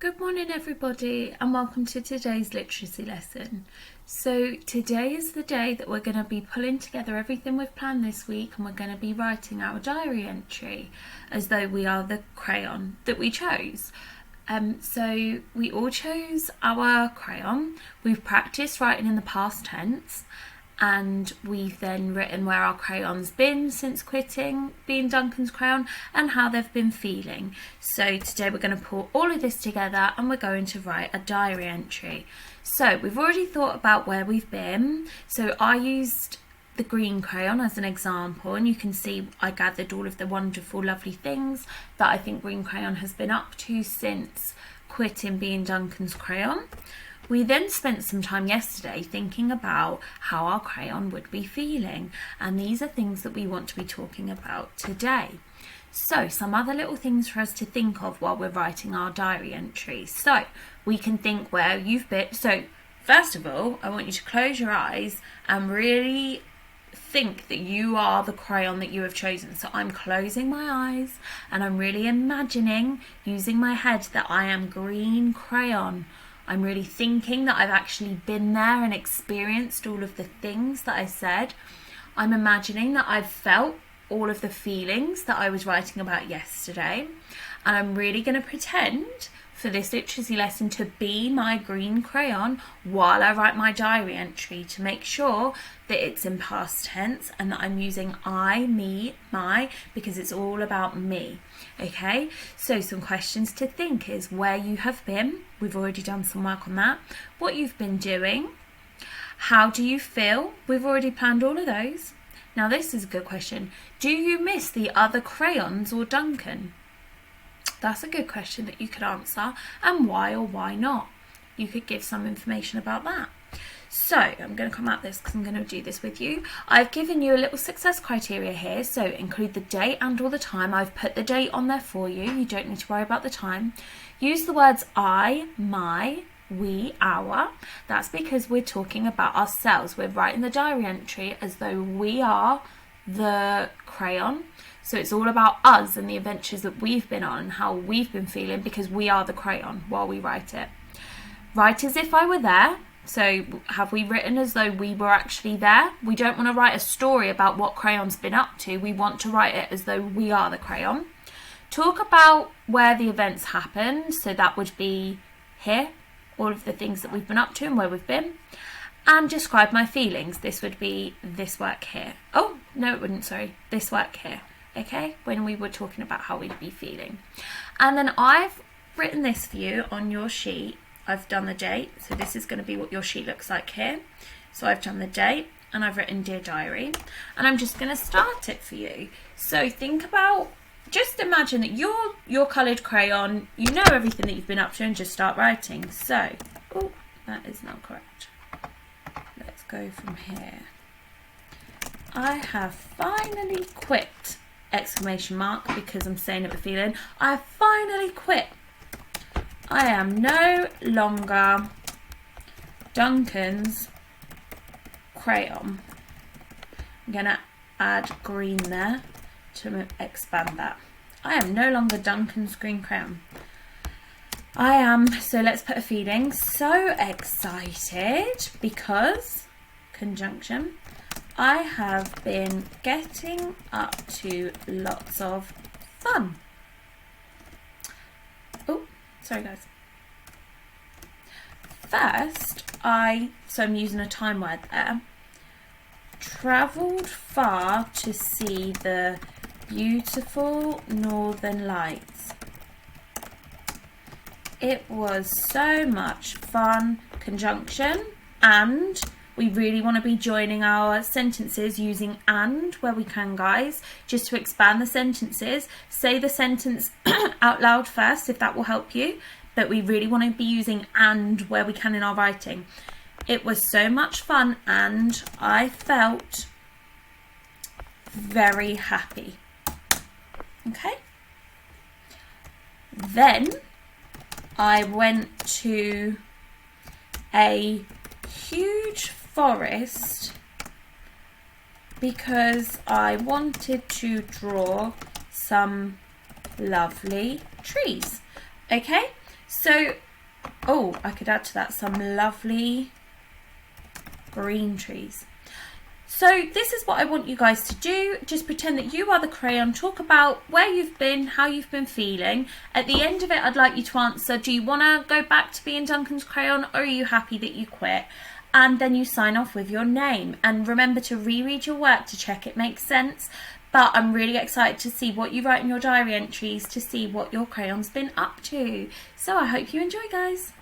Good morning everybody and welcome to today's literacy lesson. So today is the day that we're going to be pulling together everything we've planned this week, and we're going to be writing our diary entry as though we are the crayon that we chose. So we all chose our crayon. We've practiced writing in the past tense, and we've then written where our crayon's been since quitting being Duncan's crayon and how they've been feeling. So today we're going to pull all of this together and we're going to write a diary entry. So we've already thought about where we've been. So I used the green crayon as an example, and you can see I gathered all of the wonderful, lovely things that I think green crayon has been up to since quitting being Duncan's crayon. We then spent some time yesterday thinking about how our crayon would be feeling, and these are things that we want to be talking about today. So some other little things for us to think of while we're writing our diary entry. So we can think where you've been. So first of all, I want you to close your eyes and really think that you are the crayon that you have chosen. So I'm closing my eyes and I'm really imagining, using my head, that I am green crayon. I'm really thinking that I've actually been there and experienced all of the things that I said. I'm imagining that I've felt all of the feelings that I was writing about yesterday. And I'm really going to pretend for this literacy lesson to be my green crayon while I write my diary entry, to make sure that it's in past tense and that I'm using I, me, my, because it's all about me. Okay, so some questions to think is where you have been. We've already done some work on that. What you've been doing. How do you feel? We've already planned all of those. Now this is a good question. Do you miss the other crayons or Duncan? That's a good question that you could answer, and why or why not. You could give some information about that. So I'm going to come at this because I'm going to do this with you. I've given you a little success criteria here, so include the date and or the time. I've put the date on there for you. You don't need to worry about the time. Use the words I, my, we, our. That's because we're talking about ourselves. We're writing the diary entry as though we are the crayon. So it's all about us and the adventures that we've been on and how we've been feeling, because we are the crayon while we write it. Write as if I were there. So have we written as though we were actually there? We don't want to write a story about what crayon's been up to. We want to write it as though we are the crayon. Talk about where the events happened. So that would be here, all of the things that we've been up to and where we've been. And describe my feelings. This would be this work here. Oh, no, it wouldn't, sorry. This work here. Okay, when we were talking about how we'd be feeling. And then I've written this for you on your sheet. I've done the date, so this is going to be what your sheet looks like here. So I've done the date and I've written Dear Diary, and I'm just going to start it for you. So think about, just imagine that you're your coloured crayon, you know everything that you've been up to, and just start writing. So, oh, that is not correct. Let's go from here. I have finally quit! Exclamation mark, because I'm saying it with feeling. I have finally quit. I am no longer Duncan's crayon. I'm going to add green there to expand that. I am no longer Duncan's green crayon. I am, so let's put a feeling, so excited because, conjunction, I have been getting up to lots of fun. Oh, sorry guys. First, so I'm using a time word there, travelled far to see the beautiful northern lights. It was so much fun, conjunction, and we really want to be joining our sentences using and where we can, guys, just to expand the sentences. Say the sentence out loud first if that will help you, but we really want to be using and where we can in our writing. It was so much fun and I felt very happy. Okay? Then I went to a huge forest because I wanted to draw some lovely trees. Okay, So, oh, I could add to that some lovely green trees. So this is what I want you guys to do. Just pretend that you are the crayon. Talk about where you've been, how you've been feeling. At the end of it, I'd like you to answer, do you want to go back to being Duncan's crayon, or are you happy that you quit? And then you sign off with your name. And remember to reread your work to check it makes sense. But I'm really excited to see what you write in your diary entries, to see what your crayon's been up to. So I hope you enjoy, guys.